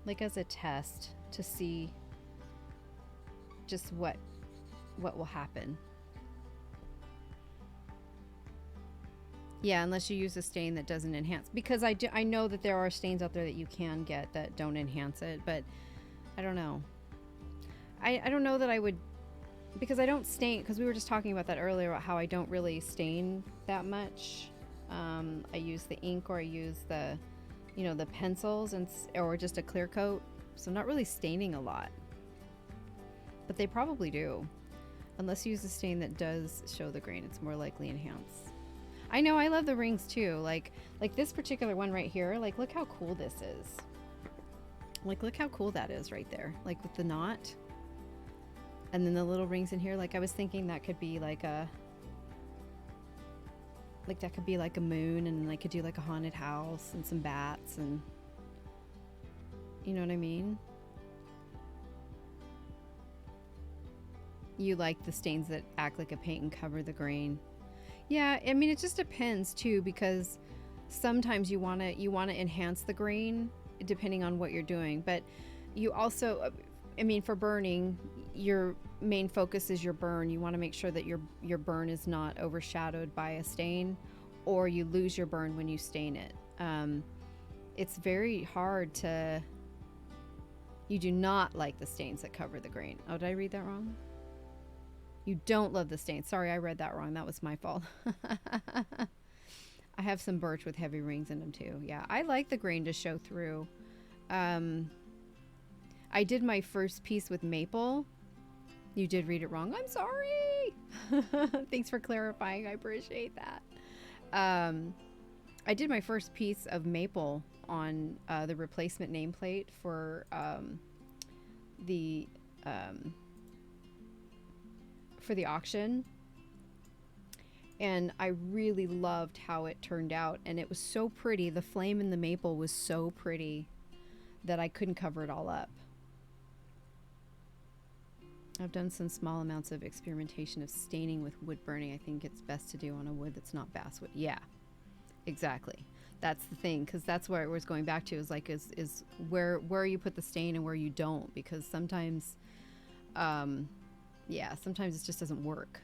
like as a test to see just what will happen. Yeah, unless you use a stain that doesn't enhance, because I know that there are stains out there that you can get that don't enhance it, but I don't know. I don't know that I would, because I don't stain, because we were just talking about that earlier about how I don't really stain that much. I use the ink, or I use the, you know, the pencils, and or just a clear coat, so I'm not really staining a lot. But they probably do. Unless you use a stain that does show the grain, it's more likely enhance. I know, I love the rings too. Like this particular one right here, like look how cool this is. Like look how cool that is right there. Like with the knot. And then the little rings in here, like I was thinking that could be like a, like that could be like a moon, and I could do like a haunted house and some bats, and you know what I mean? You like the stains that act like a paint and cover the grain. Yeah, I mean, it just depends too, because sometimes you want to enhance the grain depending on what you're doing, but you also, I mean, for burning, your main focus is your burn. You want to make sure that your burn is not overshadowed by a stain, or you lose your burn when you stain it. It's very hard to. You do not like the stains that cover the grain. Oh, did I read that wrong? You don't love the stains. Sorry, I read that wrong. That was my fault. I have some birch with heavy rings in them too. Yeah, I like the grain to show through. I did my first piece with maple. You did read it wrong. I'm sorry. Thanks for clarifying. I appreciate that. I did my first piece of maple on the replacement nameplate for the auction, and I really loved how it turned out, and it was so pretty. The flame in the maple was so pretty that I couldn't cover it all up. I've done some small amounts of experimentation of staining with wood burning. I think it's best to do on a wood that's not basswood. Yeah, exactly. That's the thing, because that's where it was going back to, is like is where you put the stain and where you don't, because sometimes yeah, sometimes it just doesn't work.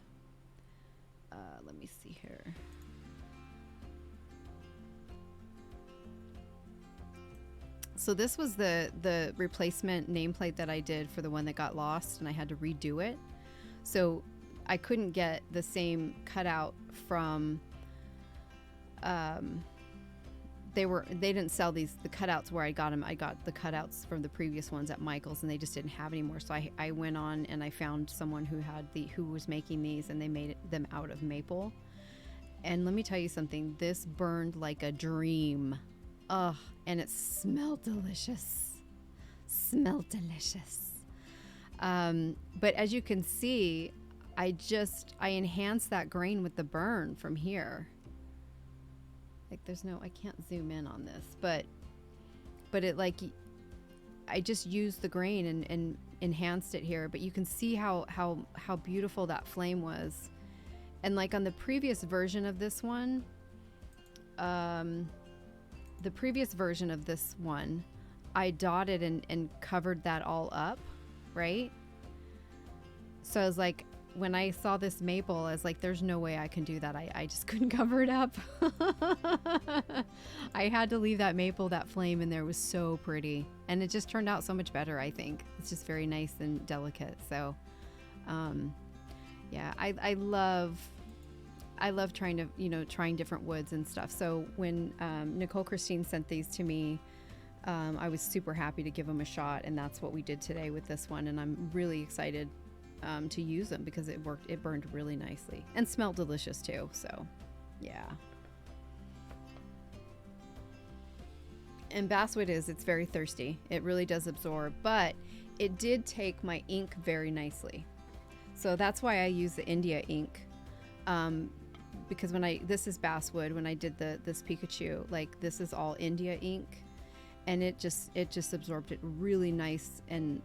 Let me see here. So this was the replacement nameplate that I did for the one that got lost, and I had to redo it. So I couldn't get the same cutout from they didn't sell the cutouts where I got them. I got the cutouts from the previous ones at Michael's, and they just didn't have anymore. So I went on and I found someone who was making these, and they made them out of maple. And let me tell you something, this burned like a dream. Ugh, and it smelled delicious. Smelled delicious. But as you can see, I enhanced that grain with the burn from here. Like I can't zoom in on this, but it, like, I just used the grain and enhanced it here, but you can see how beautiful that flame was. And like on the previous version of this one, I dotted and covered that all up, right? So I was like, when I saw this maple, I was like, there's no way I can do that. I just couldn't cover it up. I had to leave that maple, that flame in there. It was so pretty. And it just turned out so much better, I think. It's just very nice and delicate. So, yeah, I love trying different woods and stuff. So when Nicole Christine sent these to me, I was super happy to give them a shot. And that's what we did today with this one. And I'm really excited to use them because it worked. It burned really nicely and smelled delicious too. So yeah. And basswood it's very thirsty. It really does absorb, but it did take my ink very nicely. So that's why I use the India ink. Because this is basswood, when I did this Pikachu, like this is all India ink, and it just absorbed it really nice and